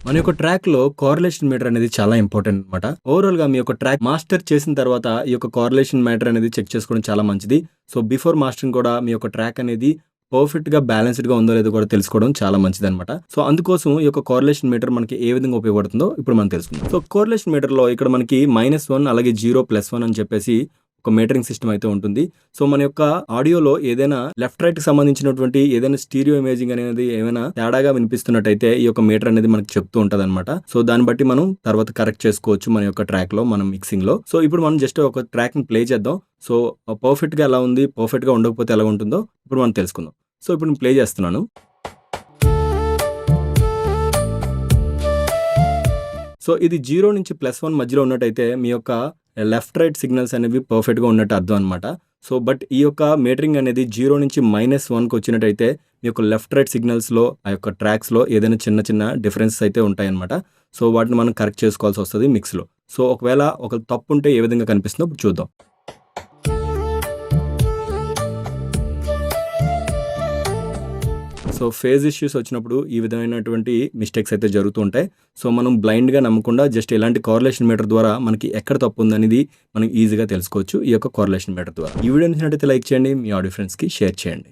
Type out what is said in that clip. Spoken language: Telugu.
మన యొక్క ట్రాక్‌లో కోరిలేషన్ మీటర్ అనేది చాలా ఇంపార్టెంట్ అనమాట. ఓవరాల్‌గా మీ యొక్క ట్రాక్ మాస్టర్ చేసిన తర్వాత ఈ యొక్క కోరిలేషన్ మీటర్ అనేది చెక్ చేసుకోవడం చాలా మంచిది. సో, బిఫోర్ మాస్టరింగ్ కూడా మీ యొక్క ట్రాక్ అనేది పర్ఫెక్ట్‌గా బ్యాలెన్స్‌డ్‌గా ఉందో లేదో కూడా తెలుసుకోవడం చాలా మంచిదనమాట. సో, అందుకోసం ఈ యొక్క కోరిలేషన్ మీటర్ మనకి ఏ విధంగా ఉపయోగపడుతుందో ఇప్పుడు మనం తెలుసుకుందాం. సో, కోరిలేషన్ మీటర్‌లో ఇక్కడ మనకి -1 అలాగే 0, +1 అని చెప్పేసి ఒక మీటరింగ్ సిస్టమ్ అయితే ఉంటుంది. సో, మన యొక్క ఆడియోలో ఏదైనా లెఫ్ట్ రైట్‌కి సంబంధించినటువంటి ఏదైనా స్టీరియో ఇమేజింగ్ అనేది ఏమైనా తేడాగా వినిపిస్తున్నట్టయితే ఈ యొక్క మీటర్ అనేది మనకు చెప్తూ ఉంటదనమాట. సో, దాన్ని బట్టి మనం తర్వాత కరెక్ట్ చేసుకోవచ్చు మన యొక్క ట్రాక్‌లో, మన మిక్సింగ్‌లో. సో, ఇప్పుడు మనం జస్ట్ ఒక ట్రాక్‌ని ప్లే చేద్దాం. సో, పర్ఫెక్ట్‌గా ఎలా ఉంది, పర్ఫెక్ట్‌గా ఉండకపోతే ఎలా ఉంటుందో ఇప్పుడు మనం తెలుసుకుందాం. సో, ఇప్పుడు నేను ప్లే చేస్తున్నాను. సో, ఇది 0 నుంచి +1 మధ్యలో ఉన్నట్టయితే మీ యొక్క లెఫ్ట్, రైట్ సిగ్నల్స్ అనేవి పర్ఫెక్ట్‌గా ఉన్నట్టు అర్థం అనమాట. సో, బట్ ఈ యొక్క మీటరింగ్ అనేది 0 నుంచి -1కి వచ్చినట్టయితే మీ యొక్క లెఫ్ట్, రైట్ సిగ్నల్స్‌లో ఆ యొక్క ట్రాక్స్‌లో ఏదైనా చిన్న చిన్న డిఫరెన్సెస్ అయితే ఉంటాయన్నమాట. సో, వాటిని మనం కరెక్ట్ చేసుకోవాల్సొస్తది మిక్స్‌లో. సో, ఒకవేళ ఒక తప్పుంటే ఏ విధంగా కనిపిస్తుందో ఇప్పుడు చూద్దాం. సో, ఫేజ్ ఇష్యూస్ వచ్చినప్పుడు ఈ విధమైనటువంటి మిస్టేక్స్ అయితే జరుగుతూ ఉంటాయి. సో, మనం బ్లైండ్‌గా నమ్మకుండా జస్ట్ ఇలాంటి కోరిలేషన్ మీటర్ ద్వారా మనకి ఎక్కడ తప్పు ఉందనేది మనం ఈజీగా తెలుసుకోవచ్చు ఈ యొక్క కోరిలేషన్ మీటర్ ద్వారా. ఈ వీడియో నచ్చినట్టయితే లైక్ చేయండి. మీ ఆడియో ఫ్రెండ్స్‌కి షేర్ చేయండి.